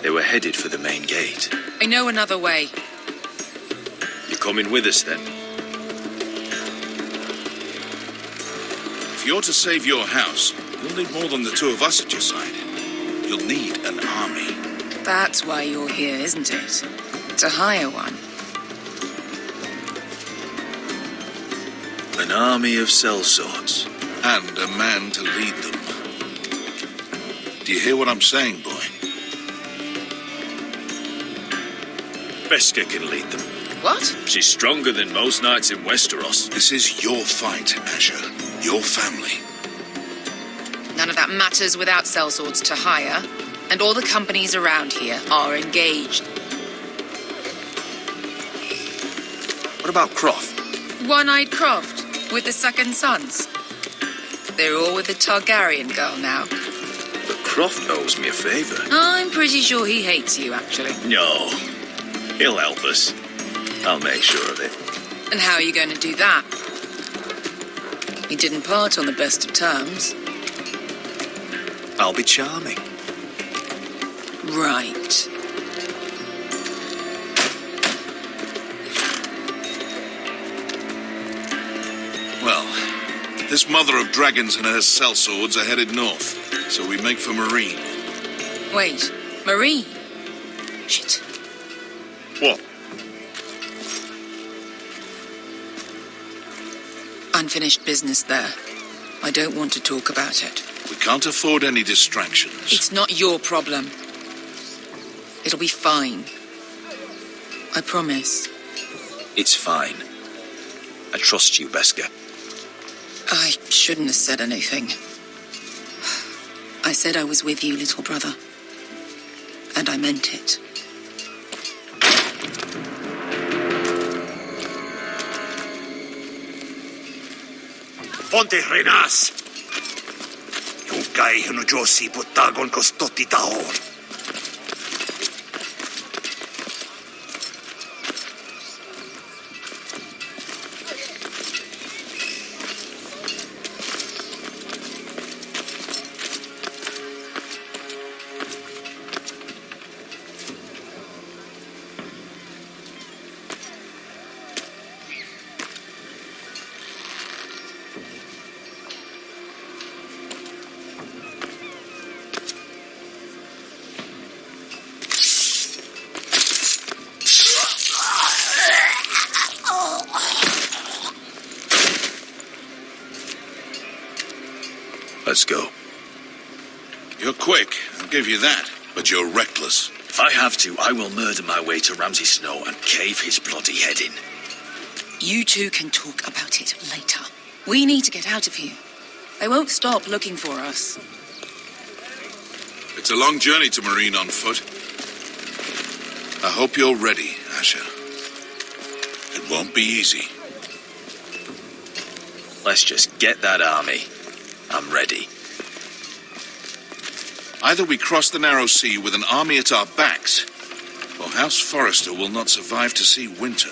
They were headed for the main gate. I know another way. You coming with us, then? If you're to save your house, you'll need more than the two of us at your side. You'll need an army. That's why you're here, isn't it? To hire one. An army of sellswords. And a man to lead them. Do you hear what I'm saying, boy? Beskha can lead them. What? She's stronger than most knights in Westeros. This is your fight, Asher. Your family. None of that matters without sellswords to hire, and all the companies around here are engaged. What about Croft? One-eyed Croft, with the second sons. They're all with the Targaryen girl now. But Croft owes me a favor. I'm pretty sure he hates you, actually. No. He'll help us. I'll make sure of it. And how are you going to do that? He didn't part on the best of terms. I'll be charming. Right. Well, this mother of dragons and her sellswords are headed north, so we make for Meereen. Wait, Meereen? Shit. What? Unfinished business there. I don't want to talk about it. We can't afford any distractions. It's not your problem. It'll be fine. I promise. It's fine. I trust you, Beskha. I shouldn't have said anything. I said I was with you, little brother. And I meant it. Ponte Renas! Yung kay Josi putagon ko stoti taon. Let's go. You're quick, I'll give you that. But you're reckless. If I have to, I will murder my way to Ramsay Snow and cave his bloody head in. You two can talk about it later. We need to get out of here. They won't stop looking for us. It's a long journey to Meereen on foot. I hope you're ready, Asher. It won't be easy. Let's just get that army. I'm ready. Either we cross the narrow sea with an army at our backs, or House Forrester will not survive to see winter.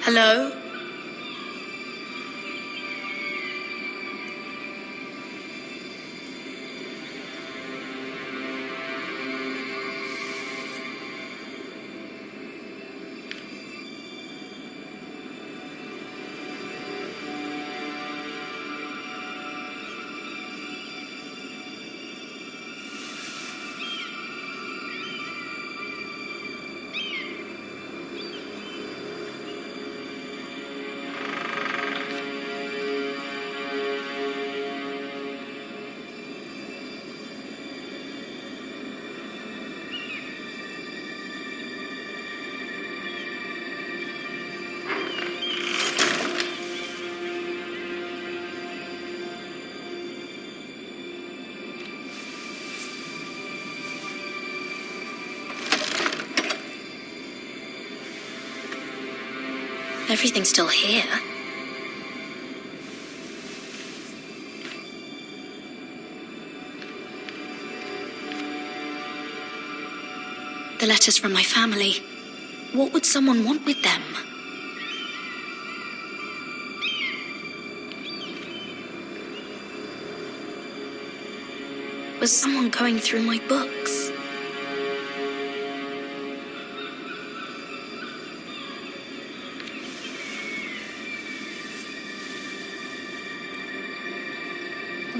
Hello? Everything's still here. The letters from my family. What would someone want with them? Was someone going through my books?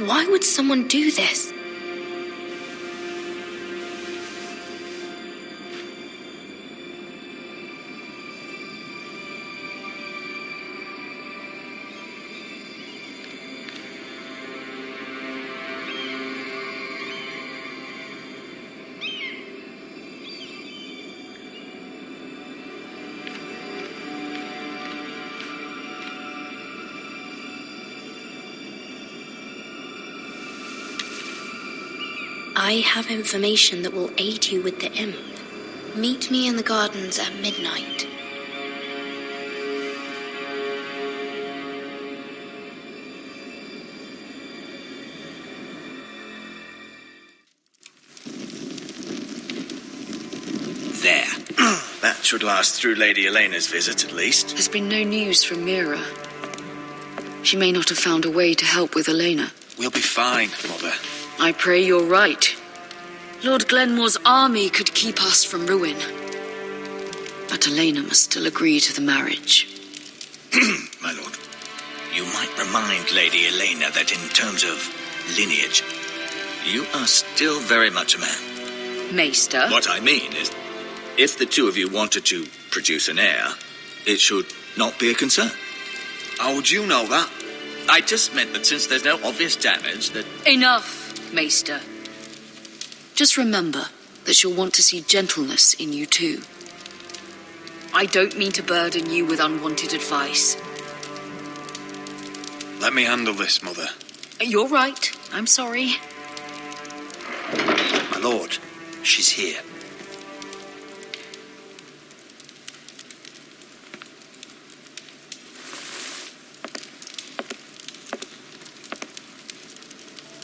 Why would someone do this? I have information that will aid you with the imp. Meet me in the gardens at midnight. There. That should last through Lady Elena's visit, at least. There's been no news from Mira. She may not have found a way to help with Elena. We'll be fine, Mother. I pray you're right. Lord Glenmore's army could keep us from ruin. But Elena must still agree to the marriage. My lord, you might remind Lady Elena that in terms of lineage, you are still very much a man. Maester? What I mean is, if the two of you wanted to produce an heir, it should not be a concern. How would you know that? I just meant that since there's no obvious damage, that... Enough, Maester. Just remember that she'll want to see gentleness in you too. I don't mean to burden you with unwanted advice. Let me handle this, Mother. You're right. I'm sorry. My lord, she's here.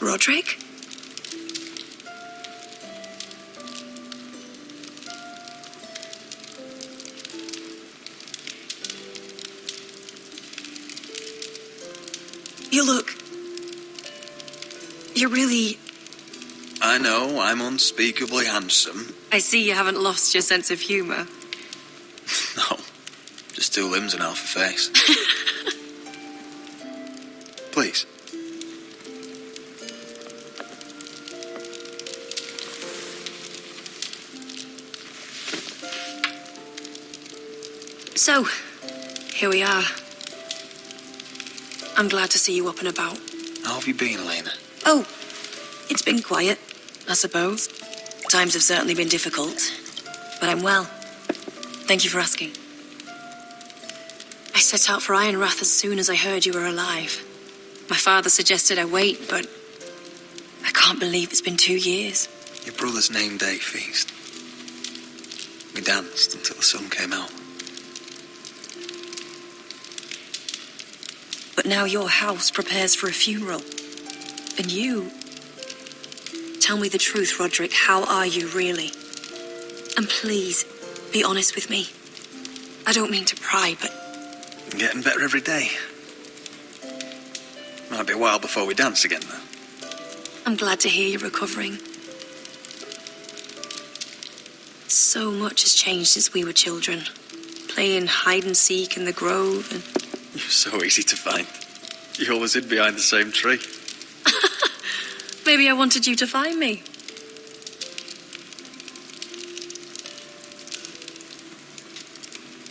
Roderick? You look... You're really... I know, I'm unspeakably handsome. I see you haven't lost your sense of humour. No, just two limbs and half a face. Please. So, here we are. I'm glad to see you up and about. How have you been, Elena? Oh, it's been quiet, I suppose. Times have certainly been difficult, but I'm well. Thank you for asking. I set out for Ironrath as soon as I heard you were alive. My father suggested I wait, but I can't believe it's been 2 years. Your brother's name day feast. We danced until the sun came out. But now your house prepares for a funeral. And you... Tell me the truth, Roderick. How are you, really? And please, be honest with me. I don't mean to pry, but... I'm getting better every day. Might be a while before we dance again, though. I'm glad to hear you're recovering. So much has changed since we were children. Playing hide and seek in the grove and... You're so easy to find. You always hid behind the same tree. Maybe I wanted you to find me.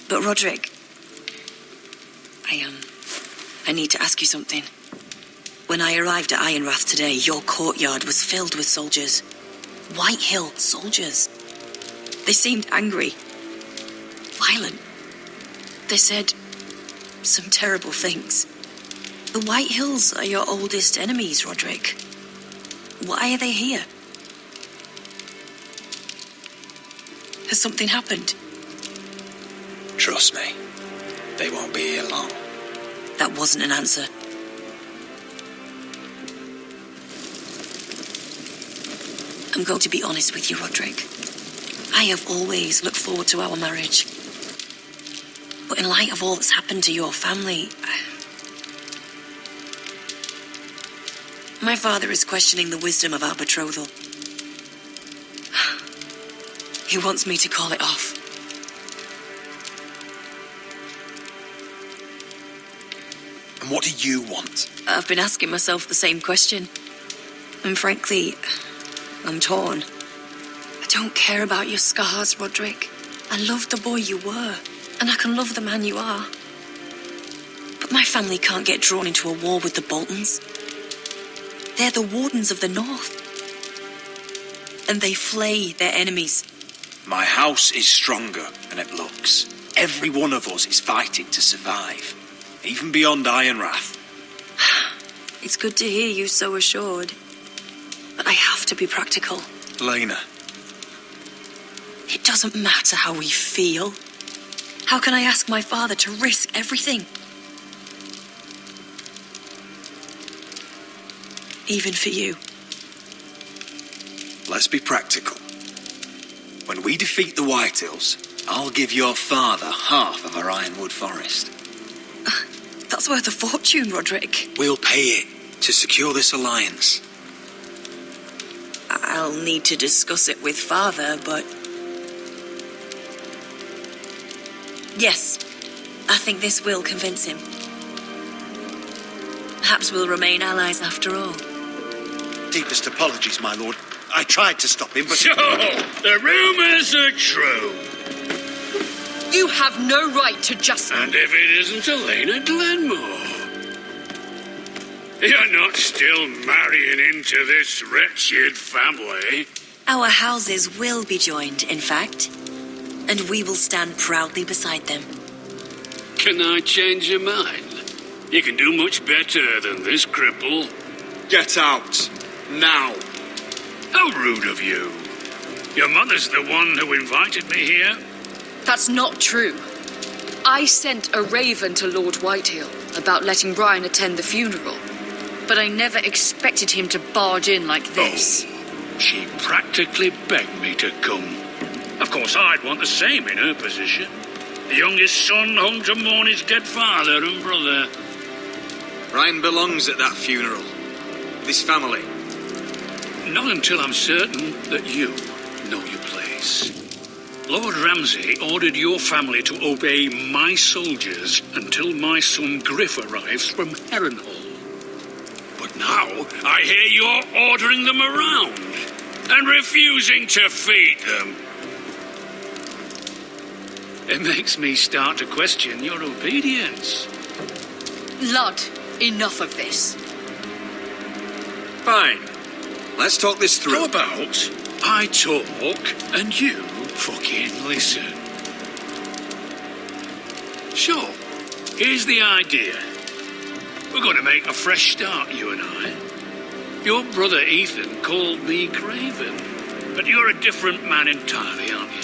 But Roderick, I need to ask you something. When I arrived at Ironrath today, your courtyard was filled with soldiers. Whitehill soldiers. They seemed angry, violent. They said some terrible things. The Whitehills are your oldest enemies, Roderick. Why are they here? Has something happened? Trust me. They won't be here long. That wasn't an answer. I'm going to be honest with you, Roderick. I have always looked forward to our marriage. But in light of all that's happened to your family, my father is questioning the wisdom of our betrothal. He wants me to call it off. And what do you want? I've been asking myself the same question. And frankly, I'm torn. I don't care about your scars, Roderick. I love the boy you were, and I can love the man you are. But my family can't get drawn into a war with the Boltons. They're the Wardens of the North. And they flay their enemies. My house is stronger than it looks. Every one of us is fighting to survive, even beyond Ironrath. It's good to hear you so assured. But I have to be practical. Lena. It doesn't matter how we feel. How can I ask my father to risk everything? Even for you. Let's be practical. When we defeat the Whitehills, I'll give your father half of our Ironwood Forest. That's worth a fortune, Roderick. We'll pay it to secure this alliance. I'll need to discuss it with father, but... Yes, I think this will convince him. Perhaps we'll remain allies after all. Deepest apologies, my lord. I tried to stop him, but... So, the rumours are true. You have no right to just... And if it isn't Elena Glenmore? You're not still marrying into this wretched family. Our houses will be joined, in fact. And we will stand proudly beside them. Can I change your mind? You can do much better than this cripple. Get out. Now. How rude of you. Your mother's the one who invited me here. That's not true. I sent a raven to Lord Whitehill about letting Brian attend the funeral. But I never expected him to barge in like this. Oh, she practically begged me to come. Of course, I'd want the same in her position. The youngest son home to mourn his dead father and brother. Ryan belongs at that funeral. This family. Not until I'm certain that you know your place. Lord Ramsay ordered your family to obey my soldiers until my son Griff arrives from Harrenhal. But now I hear you're ordering them around and refusing to feed them. It makes me start to question your obedience. Lud, enough of this. Fine. Let's talk this through. How about I talk and you fucking listen? So, here's the idea. We're going to make a fresh start, you and I. Your brother Ethan called me Craven, but you're a different man entirely, aren't you?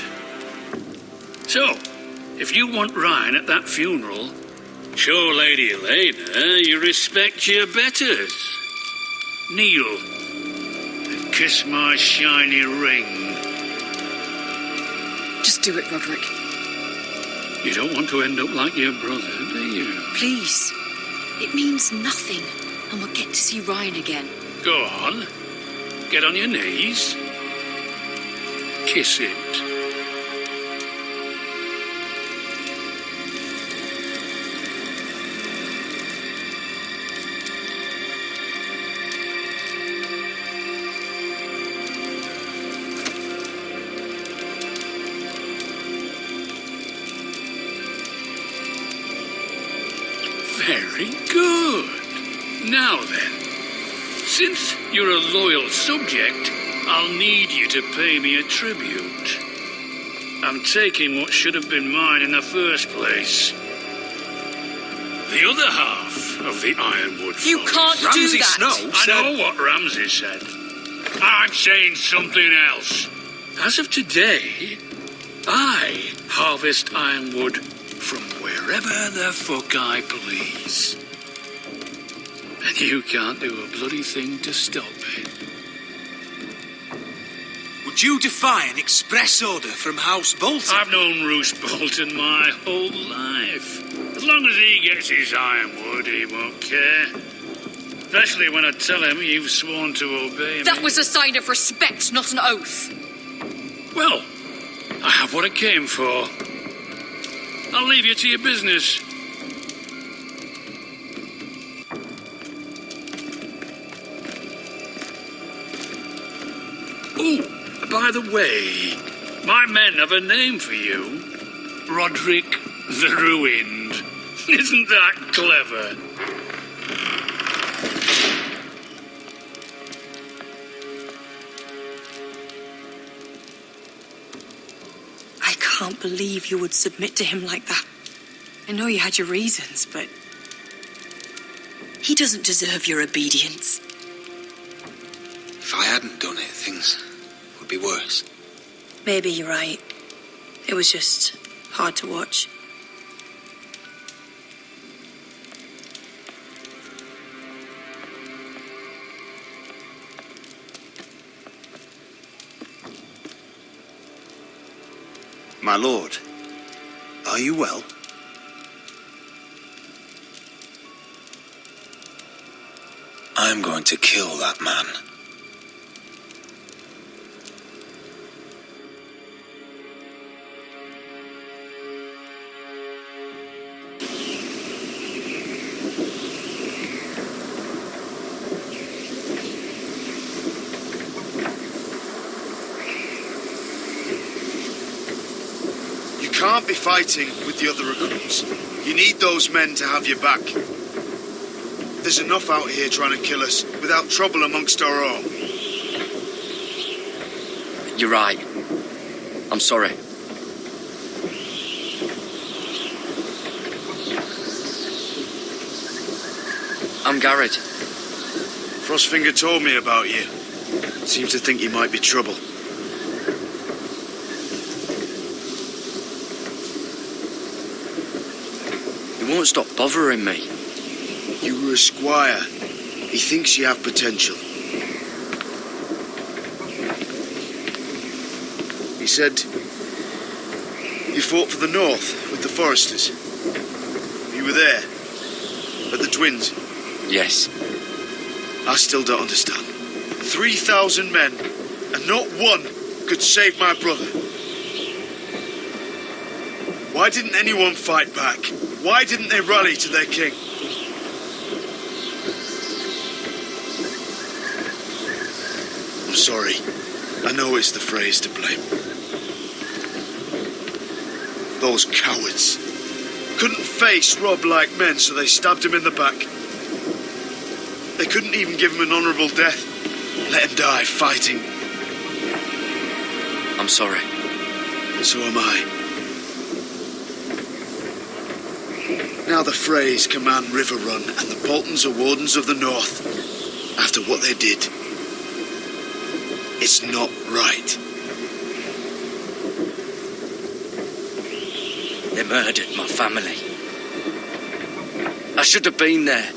So, if you want Ryan at that funeral, show Lady Elena you respect your betters. Kneel and kiss my shiny ring. Just do it, Roderick. You don't want to end up like your brother, do you? Please. It means nothing, and we'll get to see Ryan again. Go on. Get on your knees. Kiss it. Very good. Now then, since you're a loyal subject, I'll need you to pay me a tribute. I'm taking what should have been mine in the first place. The other half of the Ironwood You Forest. can't do Ramsay that. Snow I said... know what Ramsay said. I'm saying something else. As of today, I harvest ironwood from where wherever the fuck I please. And you can't do a bloody thing to stop me. Would you defy an express order from House Bolton? I've known Roose Bolton my whole life. As long as he gets his ironwood, he won't care. Especially when I tell him you've sworn to obey me. That was a sign of respect, not an oath. Well, I have what I came for. I'll leave you to your business. Oh, by the way, my men have a name for you. Roderick the Ruined. Isn't that clever? I can't believe you would submit to him like that. I know you had your reasons, but he doesn't deserve your obedience. If I hadn't done it, things would be worse. Maybe you're right. It was just hard to watch. My lord, are you well? I'm going to kill that man. You can't be fighting with the other recruits. You need those men to have your back. There's enough out here trying to kill us without trouble amongst our own. You're right. I'm sorry. I'm Garrett. Frostfinger told me about you. Seems to think you might be trouble. He won't stop bothering me. You were a squire. He thinks you have potential. He said you fought for the North with the Foresters. You were there at the Twins. Yes. I still don't understand. 3,000 men, and not one could save my brother. Why didn't anyone fight back? Why didn't they rally to their king? I'm sorry. I know it's the Freys to blame. Those cowards couldn't face Robb like men, so they stabbed him in the back. They couldn't even give him an honourable death. Let him die fighting. I'm sorry. So am I. Now the Freys command Riverrun, and the Boltons are Wardens of the North. After what they did, it's not right. They murdered my family. I should have been there.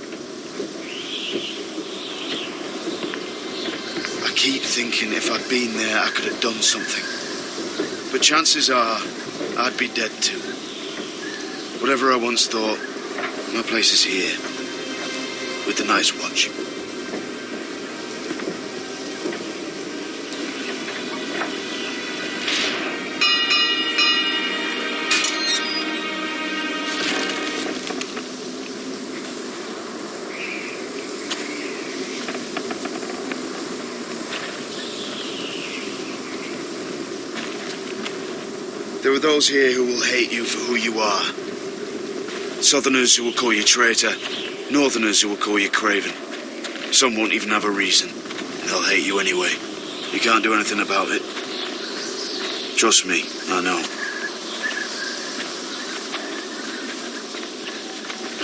I keep thinking if I'd been there, I could have done something. But chances are, I'd be dead too. Whatever I once thought, my place is here, with the Night's Watch. There are those here who will hate you for who you are. Southerners who will call you traitor. Northerners who will call you craven. Some won't even have a reason. They'll hate you anyway. You can't do anything about it. Trust me, I know.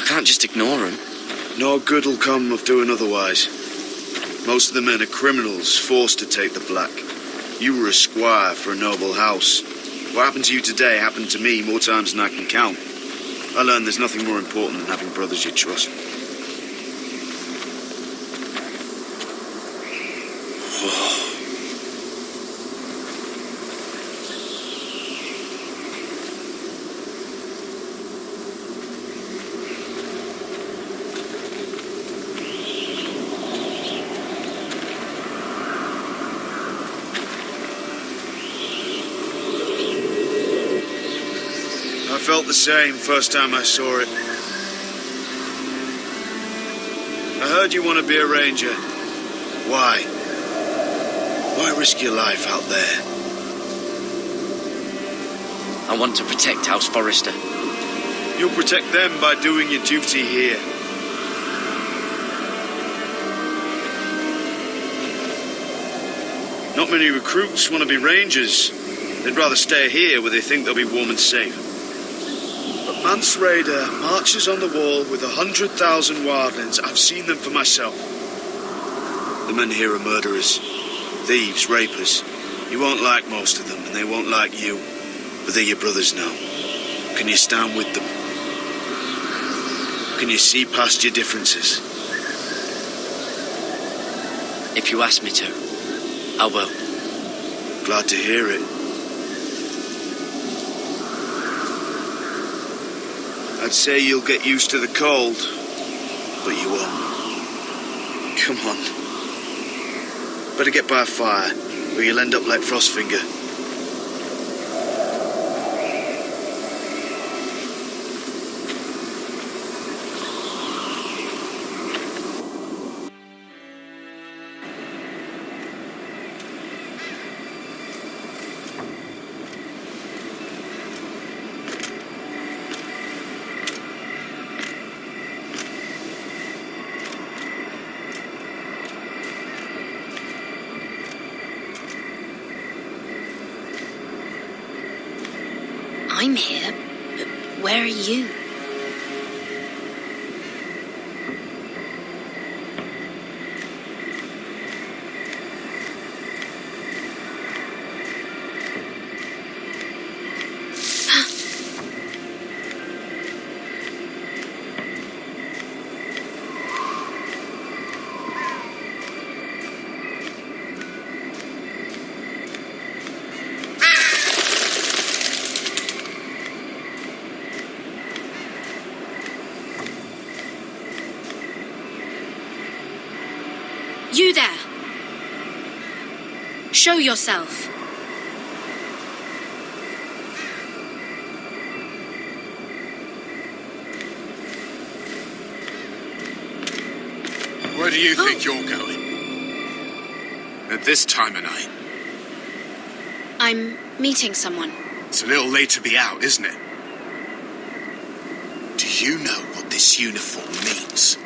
I can't just ignore him. No good will come of doing otherwise. Most of the men are criminals forced to take the black. You were a squire for a noble house. What happened to you today happened to me more times than I can count. I learned there's nothing more important than having brothers you trust. I felt the same first time I saw it. I heard you want to be a ranger. Why? Why risk your life out there? I want to protect House Forrester. You'll protect them by doing your duty here. Not many recruits want to be rangers. They'd rather stay here where they think they'll be warm and safe. But Mance Rayder marches on the wall with 100,000 wildlings. I've seen them for myself. The men here are murderers, thieves, rapers. You won't like most of them, and they won't like you. But they're your brothers now. Can you stand with them? Can you see past your differences? If you ask me to, I will. Glad to hear it. I'd say you'll get used to the cold, but you won't. Come on. Better get by a fire, or you'll end up like Frostfinger. I'm here, but where are you? You there! Show yourself. Where do you think you're going? At this time of night? I'm meeting someone. It's a little late to be out, isn't it? Do you know what this uniform means?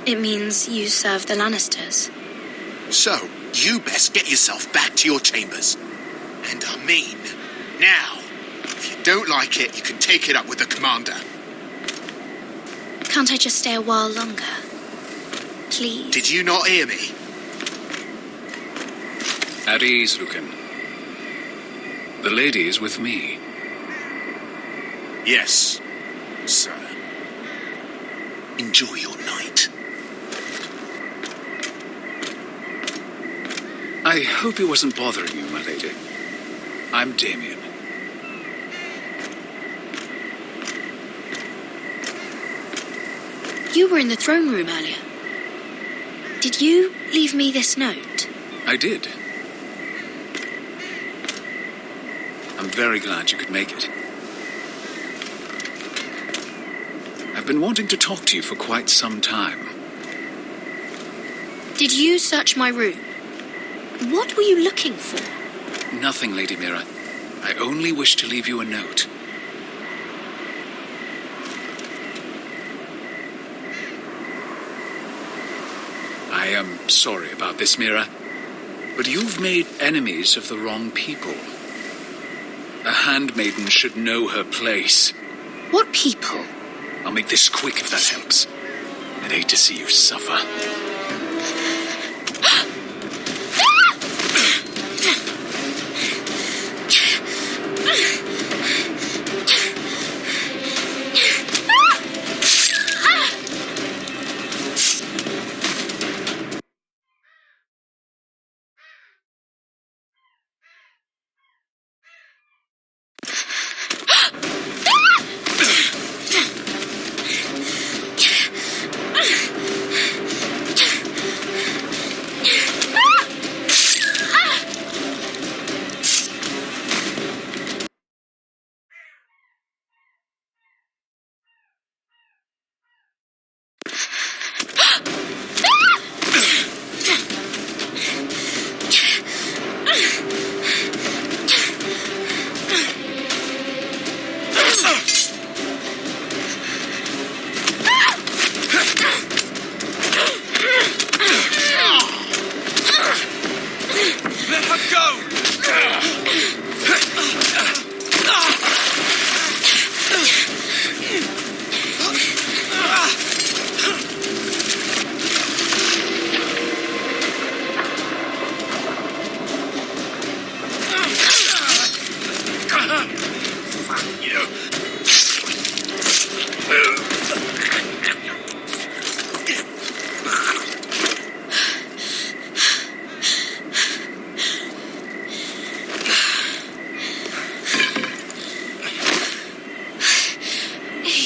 It means you serve the Lannisters. So, you best get yourself back to your chambers. And I mean, now. If you don't like it, you can take it up with the commander. Can't I just stay a while longer? Please? Did you not hear me? At ease, Lucan. The lady is with me. Yes, sir. Enjoy your night. I hope he wasn't bothering you, my lady. I'm Damien. You were in the throne room earlier. Did you leave me this note? I did. I'm very glad you could make it. I've been wanting to talk to you for quite some time. Did you search my room? What were you looking for? Nothing, Lady Mira. I only wish to leave you a note. I am sorry about this, Mira, but you've made enemies of the wrong people. A handmaiden should know her place. What people? I'll make this quick if that helps. I'd hate to see you suffer.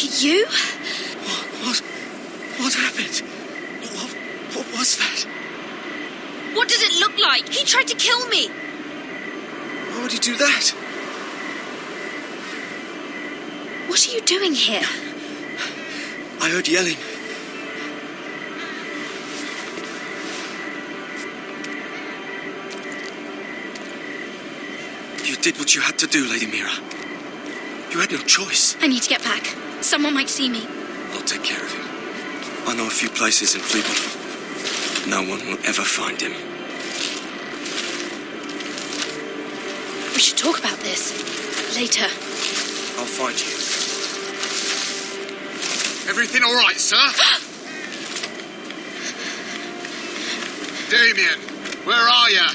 You? What happened? What was that? What does it look like? He tried to kill me. Why would he do that? What are you doing here? I heard yelling. You did what you had to do, Lady Mira. You had no choice. I need to get back. Someone might see me. I'll take care of him. I know a few places in Fleetwood. No one will ever find him. We should talk about this later. I'll find you. Everything all right, sir? Damien, where are you?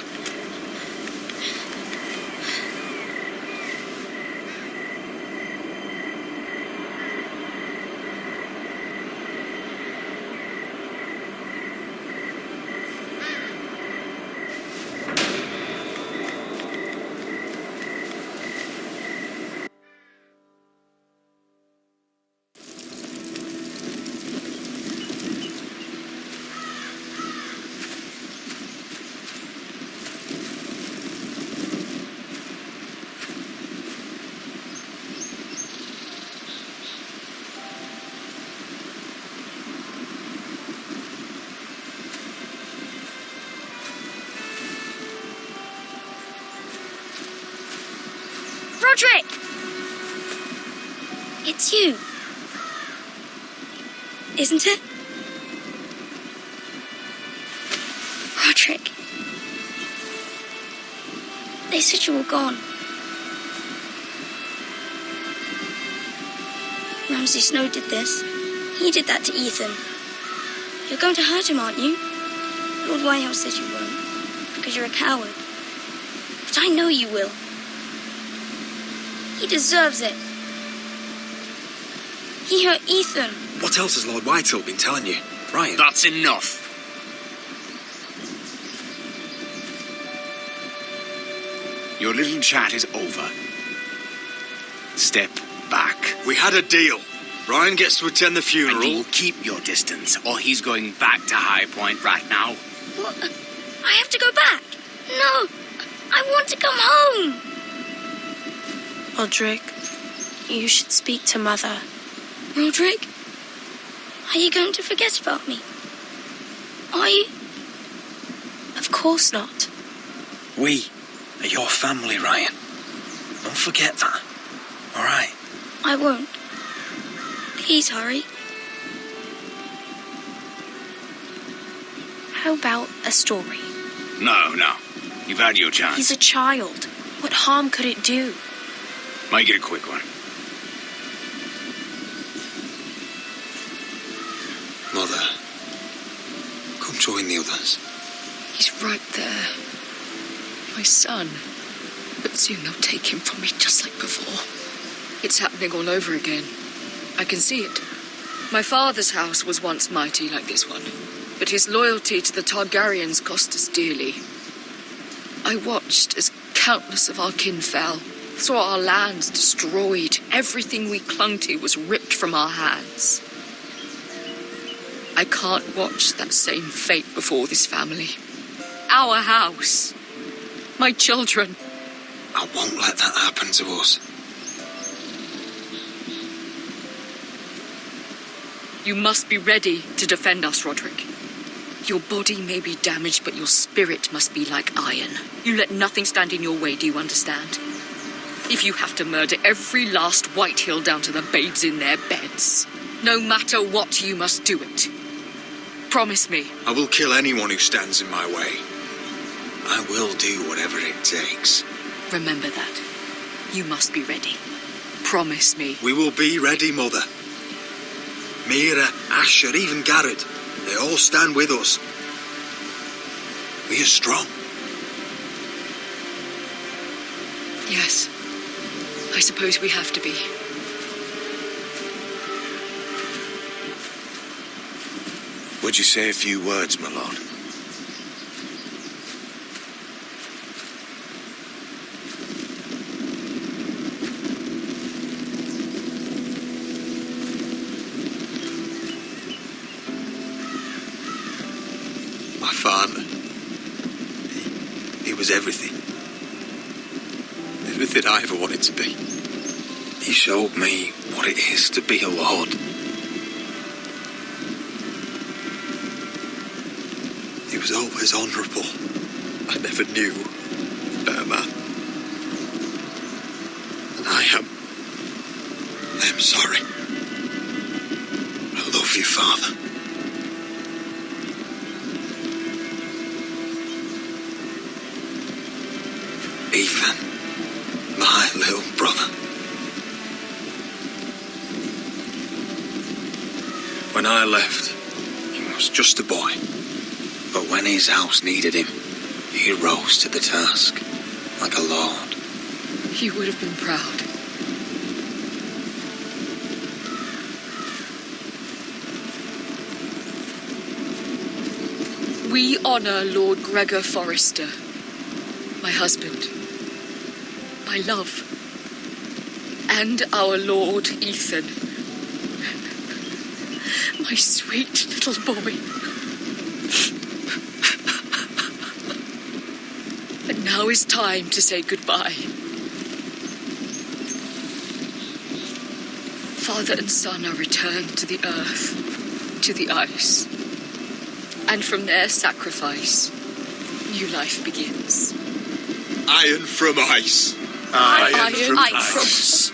Roderick! It's you. Isn't it? Roderick. They said you were gone. Ramsay Snow did this. He did that to Ethan. You're going to hurt him, aren't you? Lord Whitehouse says you won't, because you're a coward. But I know you will. He deserves it. He hurt Ethan. What else has Lord Whitehill been telling you? Ryan? That's enough. Your little chat is over. Step back. We had a deal. Ryan gets to attend the funeral. And you'll keep your distance, or he's going back to High Point right now. What? I have to go back. No, I want to come home. Roderick, you should speak to Mother. Roderick, are you going to forget about me? Are you? Of course not. We are your family, Ryan. Don't forget that. All right? I won't. Please hurry. How about a story? No. You've had your chance. He's a child. What harm could it do? Make it a quick one. Mother, come join the others. He's right there. My son. But soon they'll take him from me just like before. It's happening all over again. I can see it. My father's house was once mighty like this one, but his loyalty to the Targaryens cost us dearly. I watched as countless of our kin fell, saw our lands destroyed, everything we clung to was ripped from our hands. I can't watch that same fate before this family. Our house. My children. I won't let that happen to us. You must be ready to defend us, Roderick. Your body may be damaged, but your spirit must be like iron. You let nothing stand in your way, do you understand? If you have to murder every last Whitehill down to the babes in their beds, no matter what, you must do it. Promise me. I will kill anyone who stands in my way. I will do whatever it takes. Remember that. You must be ready. Promise me. We will be ready, Mother. Mira, Asher, even Garrett. They all stand with us. We are strong. Yes. I suppose we have to be. Would you say a few words, my lord? father. He was everything. Everything I ever wanted to be. He showed me what it is to be a lord. He was always honourable. I never knew a better man. And I am sorry. I love you, Father. Ethan, my little brother. When I left, he was just a boy. But when his house needed him, he rose to the task, like a lord. He would have been proud. We honour Lord Gregor Forrester, my husband, my love, and our Lord Ethan, my sweet little boy. And now is time to say goodbye. Father and son are returned to the earth, to the ice. And from their sacrifice, new life begins. Iron from ice. Iron from ice.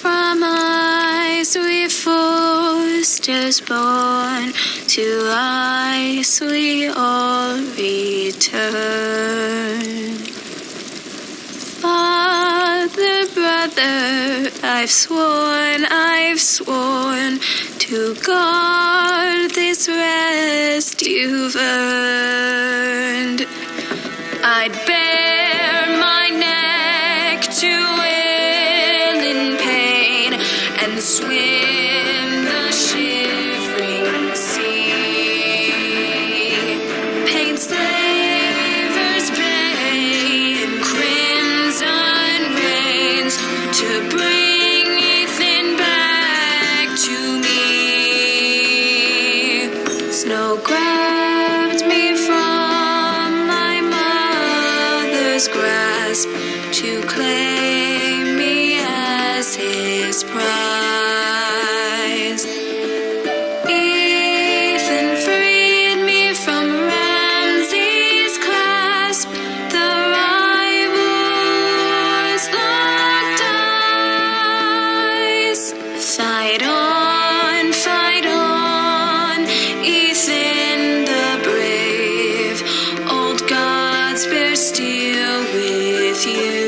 From ice we Forsters born, to ice we all return. Father, brother, I've sworn to guard this rest you've earned. I'd bare my neck to and swim the shivering sea. Paint slavers bay in crimson rains to bring Ethan back to me. Snow grabbed me from my mother's grasp to claim me as his prize. Fight on, Ethan the brave. Old gods bear steel with you.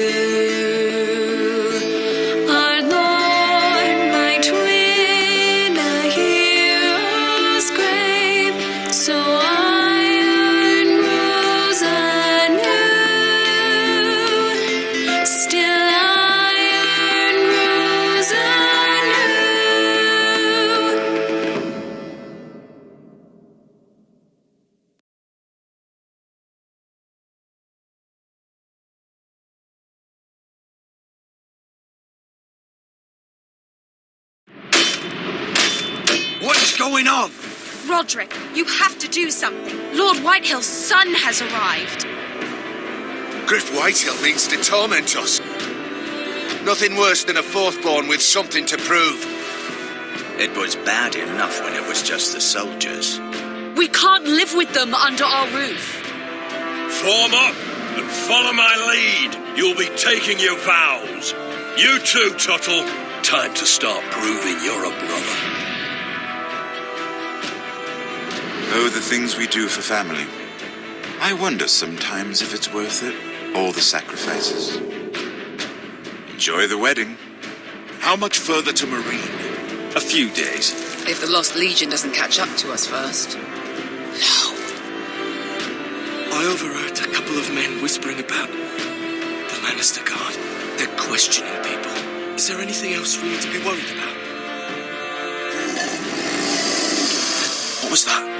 Our Lord might win a hero's grave, so iron rose anew. Still iron rose anew. What's going on? Roderick, you have to do something. Lord Whitehill's son has arrived. Griff Whitehill means to torment us. Nothing worse than a fourth-born with something to prove. It was bad enough when it was just the soldiers. We can't live with them under our roof. Form up and follow my lead. You'll be taking your vows. You too, Tuttle. Time to start proving you're a brother. Oh, the things we do for family. I wonder sometimes if it's worth it, all the sacrifices. Enjoy the wedding. How much further to Marine? A few days. If the Lost Legion doesn't catch up to us first. I overheard a couple of men whispering about the Lannister Guard. They're questioning people. Is there anything else we need to be worried about? What was that?